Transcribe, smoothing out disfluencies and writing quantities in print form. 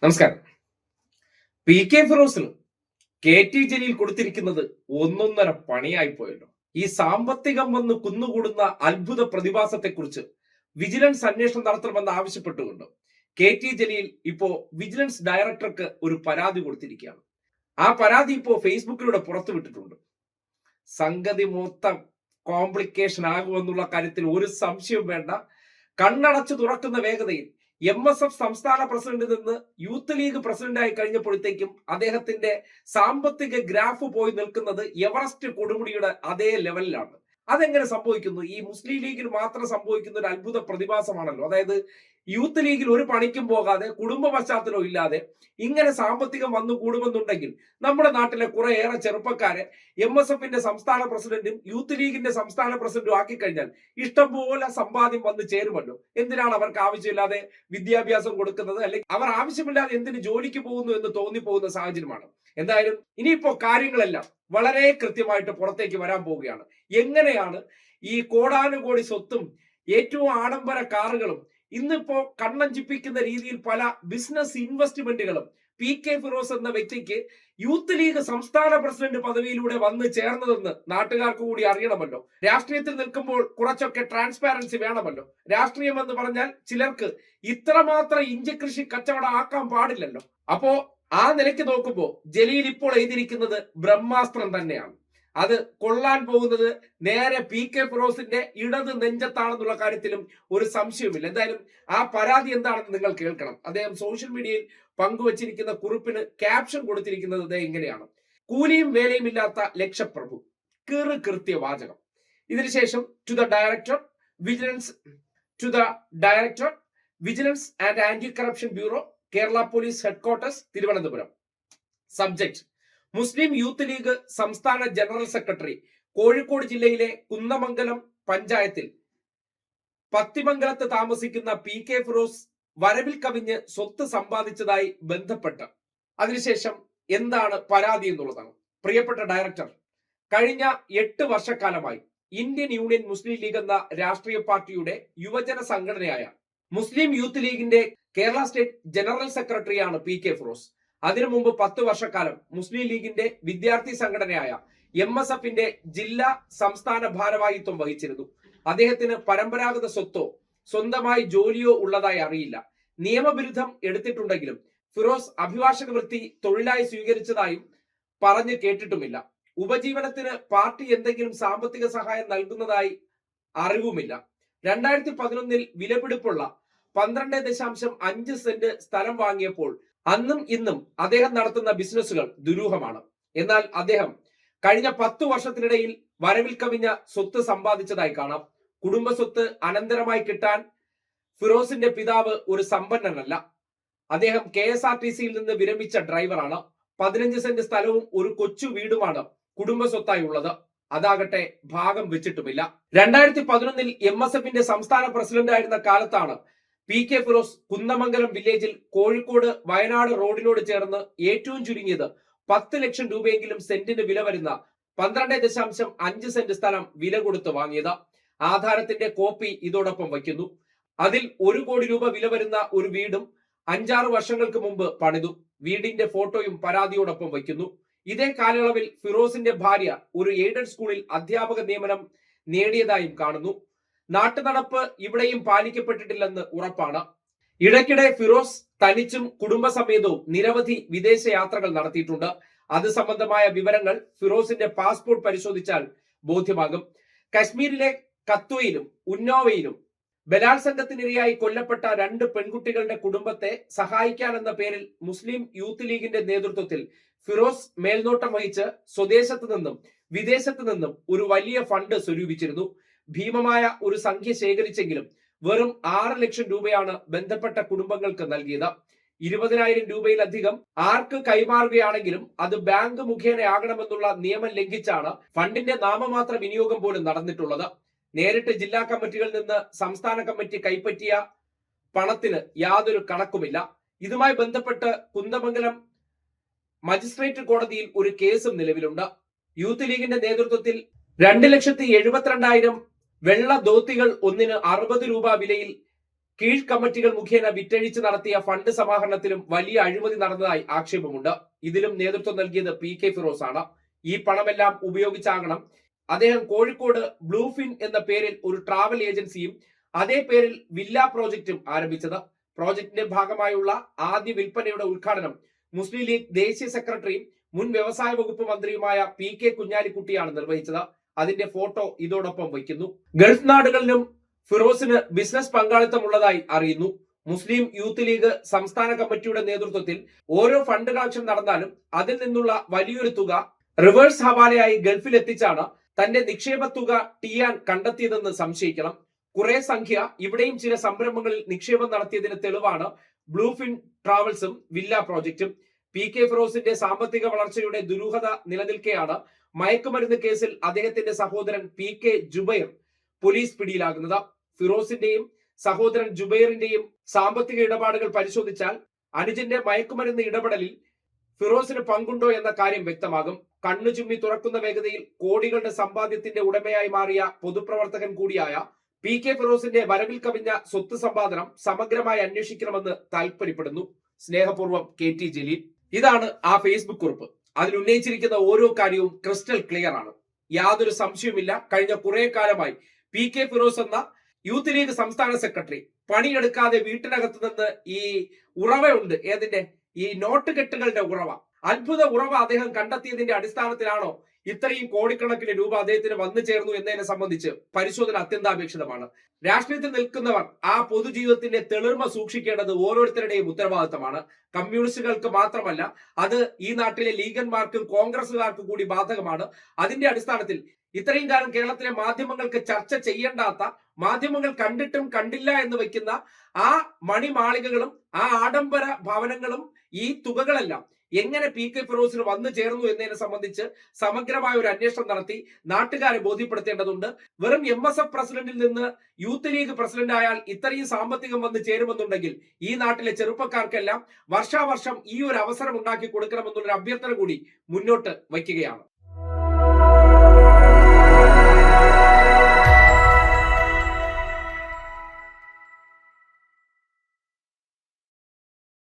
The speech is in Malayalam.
നമസ്കാരം. പി കെ ഫിറോസിന് കെ ടി ജലീൽ കൊടുത്തിരിക്കുന്നത് ഒന്നൊന്നര പണിയായി പോയല്ലോ. ഈ സാമ്പത്തികം വന്ന് കുന്നുകൂടുന്ന അത്ഭുത പ്രതിഭാസത്തെക്കുറിച്ച് വിജിലൻസ് അന്വേഷണം നടത്തണമെന്ന് ആവശ്യപ്പെട്ടുകൊണ്ട് കെ ടി ജലീൽ ഇപ്പോ വിജിലൻസ് ഡയറക്ടർക്ക് ഒരു പരാതി കൊടുത്തിരിക്കുകയാണ്. ആ പരാതി ഇപ്പോ ഫേസ്ബുക്കിലൂടെ പുറത്തുവിട്ടിട്ടുണ്ട്. സംഗതി മൊത്തം കോംപ്ലിക്കേഷൻ ആകുമെന്നുള്ള കാര്യത്തിൽ ഒരു സംശയവും വേണ്ട. കണ്ണടച്ചു തുറക്കുന്ന വേഗതയിൽ MSF സംസ്ഥാന പ്രസിഡന്റിൽ നിന്ന് യൂത്ത് ലീഗ് പ്രസിഡന്റായി കഴിഞ്ഞപ്പോഴത്തേക്കും അദ്ദേഹത്തിന്റെ സാമ്പത്തിക ഗ്രാഫ് പോയി നിൽക്കുന്നത് എവറസ്റ്റ് കൊടുമുടിയുടെ അതേ ലെവലിലാണ്. അതെങ്ങനെ സംഭവിക്കുന്നു? ഈ മുസ്ലിം ലീഗിൽ മാത്രം സംഭവിക്കുന്ന ഒരു അത്ഭുത പ്രതിഭാസമാണല്ലോ. അതായത് യൂത്ത് ലീഗിൽ ഒരു പണിക്കും പോകാതെ, കുടുംബ പശ്ചാത്തലവും ഇല്ലാതെ ഇങ്ങനെ സാമ്പത്തികം വന്നു കൂടുമെന്നുണ്ടെങ്കിൽ നമ്മുടെ നാട്ടിലെ കുറേയേറെ ചെറുപ്പക്കാരെ MSFന്റെ സംസ്ഥാന പ്രസിഡന്റും യൂത്ത് ലീഗിന്റെ സംസ്ഥാന പ്രസിഡന്റും ആക്കി കഴിഞ്ഞാൽ ഇഷ്ടംപോലെ സമ്പാദ്യം വന്ന് ചേരുമല്ലോ. എന്തിനാണ് അവർക്ക് ആവശ്യമില്ലാതെ വിദ്യാഭ്യാസം കൊടുക്കുന്നത്? അല്ലെങ്കിൽ അവർ ആവശ്യമില്ലാതെ എന്തിന് ജോലിക്ക് പോകുന്നു എന്ന് തോന്നിപ്പോകുന്ന സാഹചര്യമാണ്. എന്തായാലും ഇനിയിപ്പോ കാര്യങ്ങളെല്ലാം വളരെ കൃത്യമായിട്ട് പുറത്തേക്ക് വരാൻ പോവുകയാണ്. എങ്ങനെയാണ് ഈ കോടാനുകോടി സ്വത്തും ഏറ്റവും ആഡംബര കാറുകളും ഇന്നിപ്പോ കണ്ണഞ്ചിപ്പിക്കുന്ന രീതിയിൽ പല ബിസിനസ് ഇൻവെസ്റ്റ്മെന്റുകളും പി കെ ഫിറോസ് എന്ന വ്യക്തിക്ക് യൂത്ത് ലീഗ് സംസ്ഥാന പ്രസിഡന്റ് പദവിയിലൂടെ വന്ന് ചേർന്നതെന്ന് നാട്ടുകാർക്ക് കൂടി അറിയണമല്ലോ. രാഷ്ട്രീയത്തിൽ നിൽക്കുമ്പോൾ കുറച്ചൊക്കെ ട്രാൻസ്പാരൻസി വേണമല്ലോ. രാഷ്ട്രീയം എന്ന് പറഞ്ഞാൽ ചിലർക്ക് ഇത്രമാത്രം ഇഞ്ചക്കൃഷി കച്ചവടം ആക്കാൻ പാടില്ലല്ലോ. അപ്പോ ആ നിലയ്ക്ക് നോക്കുമ്പോൾ ജലീൽ ഇപ്പോൾ എഴുതിയിരിക്കുന്നത് ബ്രഹ്മാസ്ത്രം തന്നെയാണ്. അത് കൊള്ളാൻ പോകുന്നത് നേരെ പി കെ ഫിറോസിന്റെ ഇടത് നെഞ്ചത്താണെന്നുള്ള കാര്യത്തിലും ഒരു സംശയവുമില്ല. എന്തായാലും ആ പരാതി എന്താണെന്ന് നിങ്ങൾ കേൾക്കണം. അദ്ദേഹം സോഷ്യൽ മീഡിയയിൽ പങ്കുവച്ചിരിക്കുന്ന കുറിപ്പിന് ക്യാപ്ഷൻ കൊടുത്തിരിക്കുന്നത് അദ്ദേഹം ഇങ്ങനെയാണ്: കൂലിയും വേലയും ഇല്ലാത്ത ലക്ഷപ്രഭു, കൃത്യ വാചകം. ഇതിനുശേഷം to the director vigilance and anti corruption bureau, Kerala police headquarters, Thiruvananthapuram. Subject: Muslim Youth League സംസ്ഥാന ജനറൽ സെക്രട്ടറി, കോഴിക്കോട് ജില്ലയിലെ കുന്നമംഗലം പഞ്ചായത്തിൽ പത്തിമംഗലത്ത് താമസിക്കുന്ന പി കെ ഫിറോസ് വരവിൽ കവിഞ്ഞ് സ്വത്ത് സമ്പാദിച്ചതായി ബന്ധപ്പെട്ട്. അതിനുശേഷം എന്താണ് പരാതി എന്നുള്ളതാണ്. പ്രിയപ്പെട്ട ഡയറക്ടർ, കഴിഞ്ഞ 8 വർഷക്കാലമായി ഇന്ത്യൻ യൂണിയൻ മുസ്ലിം ലീഗ് എന്ന രാഷ്ട്രീയ പാർട്ടിയുടെ യുവജന സംഘടനയായ മുസ്ലിം യൂത്ത് ലീഗിന്റെ കേരള സ്റ്റേറ്റ് ജനറൽ സെക്രട്ടറിയാണ് പി കെ ഫിറോസ്. അതിനു മുമ്പ് 10 വർഷക്കാലം മുസ്ലിം ലീഗിന്റെ വിദ്യാർത്ഥി സംഘടനയായ MSFന്റെ ജില്ലാ സംസ്ഥാന ഭാരവാഹിത്വം വഹിച്ചിരുന്നു. അദ്ദേഹത്തിന് പരമ്പരാഗത സ്വത്തോ സ്വന്തമായി ജോലിയോ ഉള്ളതായി അറിയില്ല. നിയമബിരുദം എടുത്തിട്ടുണ്ടെങ്കിലും ഫിറോസ് അഭിഭാഷക വൃത്തി തൊഴിലായി സ്വീകരിച്ചതായും പറഞ്ഞു കേട്ടിട്ടുമില്ല. ഉപജീവനത്തിന് പാർട്ടി എന്തെങ്കിലും സാമ്പത്തിക സഹായം നൽകുന്നതായി അറിവുമില്ല. 2011 വിലപിടിപ്പുള്ള 12.5 സെന്റ് സ്ഥലം വാങ്ങിയപ്പോൾ അന്നും ഇന്നും അദ്ദേഹം നടത്തുന്ന ബിസിനസ്സുകൾ ദുരൂഹമാണ്. എന്നാൽ അദ്ദേഹം കഴിഞ്ഞ 10 വർഷത്തിനിടയിൽ വരവിൽ കവിഞ്ഞ സ്വത്ത് സമ്പാദിച്ചതായി കാണാം. കുടുംബ സ്വത്ത് അനന്തരമായി കിട്ടാൻ ഫിറോസിന്റെ പിതാവ് ഒരു സമ്പന്നനല്ല. അദ്ദേഹം KSRTCയിൽ നിന്ന് വിരമിച്ച ഡ്രൈവറാണ്. 15 സെന്റ് സ്ഥലവും ഒരു കൊച്ചു വീടുമാണ് കുടുംബ സ്വത്തായി ഉള്ളത്. അതാകട്ടെ ഭാഗം വെച്ചിട്ടുമില്ല. 2011 MSFന്റെ സംസ്ഥാന പ്രസിഡന്റ് ആയിരുന്ന കാലത്താണ് പി കെ ഫിറോസ് കുന്നമംഗലം വില്ലേജിൽ കോഴിക്കോട് വയനാട് റോഡിനോട് ചേർന്ന് ഏറ്റവും ചുരുങ്ങിയത് 10 ലക്ഷം രൂപയെങ്കിലും സെന്റിന് വില വരുന്ന 12.5 സെന്റ് സ്ഥലം വില കൊടുത്ത് വാങ്ങിയത്. ആധാരത്തിന്റെ കോപ്പി ഇതോടൊപ്പം വയ്ക്കുന്നു. അതിൽ 1 കോടി രൂപ വില വരുന്ന ഒരു വീടും 5-6 വർഷങ്ങൾക്ക് മുമ്പ് പണിതു. വീടിന്റെ ഫോട്ടോയും പരാതിയോടൊപ്പം വയ്ക്കുന്നു. ഇതേ കാലയളവിൽ ഫിറോസിന്റെ ഭാര്യ ഒരു എയ്ഡഡ് സ്കൂളിൽ അധ്യാപക നിയമനം നേടിയതായും കാണുന്നു. നാട്ടുനടപ്പ് ഇവിടെയും പാലിക്കപ്പെട്ടിട്ടില്ലെന്ന് ഉറപ്പാണ്. ഇടയ്ക്കിടെ ഫിറോസ് തനിച്ചും കുടുംബസമേതവും നിരവധി വിദേശ യാത്രകൾ നടത്തിയിട്ടുണ്ട്. അത് സംബന്ധമായ വിവരങ്ങൾ ഫിറോസിന്റെ പാസ്പോർട്ട് പരിശോധിച്ചാൽ ബോധ്യമാകും. കശ്മീരിലെ കത്വയിലും ഉന്നോവയിലും ബലാത്സംഗത്തിനിരയായി കൊല്ലപ്പെട്ട 2 പെൺകുട്ടികളുടെ കുടുംബത്തെ സഹായിക്കാനെന്ന പേരിൽ മുസ്ലിം യൂത്ത് ലീഗിന്റെ നേതൃത്വത്തിൽ ഫിറോസ് മേൽനോട്ടം വഹിച്ച് സ്വദേശത്ത് നിന്നും വിദേശത്ത് നിന്നും ഒരു വലിയ ഫണ്ട് സ്വരൂപിച്ചിരുന്നു. ഭീമമായ ഒരു സംഖ്യ ശേഖരിച്ചെങ്കിലും വെറും 6 ലക്ഷം രൂപയാണ് ബന്ധപ്പെട്ട കുടുംബങ്ങൾക്ക് നൽകിയത്. 20,000 രൂപയിലധികം ആർക്ക് കൈമാറുകയാണെങ്കിലും അത് ബാങ്ക് മുഖേനയാകണമെന്നുള്ള നിയമം ലംഘിച്ചാണ് ഫണ്ടിന്റെ നാമമാത്ര വിനിയോഗം പോലും നടന്നിട്ടുള്ളത്. നേരിട്ട് ജില്ലാ കമ്മിറ്റികളിൽ നിന്ന് സംസ്ഥാന കമ്മിറ്റി കൈപ്പറ്റിയ പണത്തിന് യാതൊരു കണക്കുമില്ല. ഇതുമായി ബന്ധപ്പെട്ട് കുന്ദമംഗലം മജിസ്ട്രേറ്റ് കോടതിയിൽ ഒരു കേസും നിലവിലുണ്ട്. യൂത്ത് ലീഗിന്റെ നേതൃത്വത്തിൽ 2,72,000 വെള്ള ധോത്തികൾ ഒന്നിന് 60 രൂപ വിലയിൽ കീഴ് കമ്മിറ്റികൾ മുഖേന വിറ്റഴിച്ച് നടത്തിയ ഫണ്ട് സമാഹരണത്തിലും വലിയ അഴിമതി നടന്നതായി ആക്ഷേപമുണ്ട്. ഇതിലും നേതൃത്വം നൽകിയത് PK ഫിറോസ് ആണ്. ഈ പണമെല്ലാം ഉപയോഗിച്ചാകണം അദ്ദേഹം കോഴിക്കോട് ബ്ലൂഫിൻ എന്ന പേരിൽ ഒരു ട്രാവൽ ഏജൻസിയും അതേ പേരിൽ വില്ല പ്രോജക്റ്റും ആരംഭിച്ചത്. പ്രോജക്ടിന്റെ ഭാഗമായുള്ള ആദ്യ വിൽപ്പനയുടെ ഉദ്ഘാടനം മുസ്ലിം ലീഗ് ദേശീയ സെക്രട്ടറിയും മുൻ വ്യവസായ വകുപ്പ് മന്ത്രിയുമായ PK കുഞ്ഞാലിക്കുട്ടിയാണ് നിർവഹിച്ചത്. അതിന്റെ ഫോട്ടോ ഇതോടൊപ്പം വയ്ക്കുന്നു. ഗൾഫ് നാടുകളിലും ഫിറോസിന് ബിസിനസ് പങ്കാളിത്തമുള്ളതായി അറിയുന്നു. മുസ്ലിം യൂത്ത് ലീഗ് സംസ്ഥാന കമ്മിറ്റിയുടെ നേതൃത്വത്തിൽ ഓരോ ഫണ്ട് കളക്ഷൻ നടന്നാലും അതിൽ നിന്നുള്ള വലിയൊരു തുക റിവേഴ്സ് ഹവാലയായി ഗൾഫിൽ എത്തിച്ചാണ് തന്റെ നിക്ഷേപ തുക ടിയാൻ കണ്ടെത്തിയതെന്ന് സംശയിക്കണം. കുറെ സംഖ്യ ഇവിടെയും ചില സംരംഭങ്ങളിൽ നിക്ഷേപം നടത്തിയതിന് തെളിവാണ് ബ്ലൂഫിൻ ട്രാവൽസും വില്ല പ്രോജക്റ്റും. PK ഫിറോസിന്റെ സാമ്പത്തിക വളർച്ചയുടെ ദുരൂഹത നിലനിൽക്കെയാണ് മയക്കുമരുന്ന് കേസിൽ അദ്ദേഹത്തിന്റെ സഹോദരൻ PK ജുബൈർ പോലീസ് പിടിയിലാകുന്നത്. ഫിറോസിന്റെയും സഹോദരൻ ജുബൈറിന്റെയും സാമ്പത്തിക ഇടപാടുകൾ പരിശോധിച്ചാൽ അനുജന്റെ മയക്കുമരുന്ന് ഇടപെടലിൽ ഫിറോസിന് പങ്കുണ്ടോ എന്ന കാര്യം വ്യക്തമാകും. കണ്ണു ചുമ്മി തുറക്കുന്ന വേഗതയിൽ കോടികളുടെ സമ്പാദ്യത്തിന്റെ ഉടമയായി മാറിയ പൊതുപ്രവർത്തകൻ കൂടിയായ PK ഫിറോസിന്റെ വരവിൽ കവിഞ്ഞ സ്വത്ത് സമ്പാദനം സമഗ്രമായി അന്വേഷിക്കണമെന്ന് താൽപര്യപ്പെടുന്നു. സ്നേഹപൂർവ്വം KT ജലീൽ. ഇതാണ് ആ ഫേസ്ബുക്ക് കുറിപ്പ്. അതിൽ ഉന്നയിച്ചിരിക്കുന്ന ഓരോ കാര്യവും ക്രിസ്റ്റൽ ക്ലിയർ ആണ്. യാതൊരു സംശയവുമില്ല. കഴിഞ്ഞ കുറെ കാലമായി PK ഫിറോസ് എന്ന യൂത്ത് ലീഗ് സംസ്ഥാന സെക്രട്ടറി പണിയെടുക്കാതെ വീട്ടിനകത്ത് നിന്ന് ഈ ഉറവയുണ്ട്. ഏതിന്റെ? ഈ നോട്ട് കെട്ടുകളുടെ ഉറവ, അത്ഭുത ഉറവ അദ്ദേഹം കണ്ടെത്തിയതിന്റെ അടിസ്ഥാനത്തിലാണോ ഇത്രയും കോടിക്കണക്കിന് രൂപ അദ്ദേഹത്തിന് വന്നു ചേർന്നു എന്നതിനെ സംബന്ധിച്ച് പരിശോധന അത്യന്താപേക്ഷിതമാണ്. രാഷ്ട്രീയത്തിൽ നിൽക്കുന്നവർ ആ പൊതുജീവിതത്തിന്റെ തെളിർമ സൂക്ഷിക്കേണ്ടത് ഓരോരുത്തരുടെയും ഉത്തരവാദിത്തമാണ്. കമ്മ്യൂണിസ്റ്റുകൾക്ക് മാത്രമല്ല, അത് ഈ നാട്ടിലെ ലീഗന്മാർക്കും കോൺഗ്രസുകാർക്കും കൂടി ബാധകമാണ്. അതിന്റെ അടിസ്ഥാനത്തിൽ ഇത്രയും കാലം കേരളത്തിലെ മാധ്യമങ്ങൾക്ക് ചർച്ച ചെയ്യേണ്ടാത്ത, മാധ്യമങ്ങൾ കണ്ടിട്ടും കണ്ടില്ല എന്ന് വയ്ക്കുന്ന ആ മണിമാളികകളും ആ ആഡംബര ഭവനങ്ങളും ഈ തുകകളെല്ലാം എങ്ങനെ PK ഫിറോസിന് വന്നു ചേർന്നു എന്നതിനെ സംബന്ധിച്ച് സമഗ്രമായ ഒരു അന്വേഷണം നടത്തി നാട്ടുകാരെ ബോധ്യപ്പെടുത്തേണ്ടതുണ്ട്. വെറും MSF പ്രസിഡന്റിൽ നിന്ന് യൂത്ത് ലീഗ് പ്രസിഡന്റ് ആയാൽ ഇത്രയും സാമ്പത്തികം വന്ന് ചേരുമെന്നുണ്ടെങ്കിൽ ഈ നാട്ടിലെ ചെറുപ്പക്കാർക്കെല്ലാം വർഷാവർഷം ഈ ഒരു അവസരം ഉണ്ടാക്കി കൊടുക്കണമെന്നുള്ളൊരു അഭ്യർത്ഥന കൂടി മുന്നോട്ട് വയ്ക്കുകയാണ്.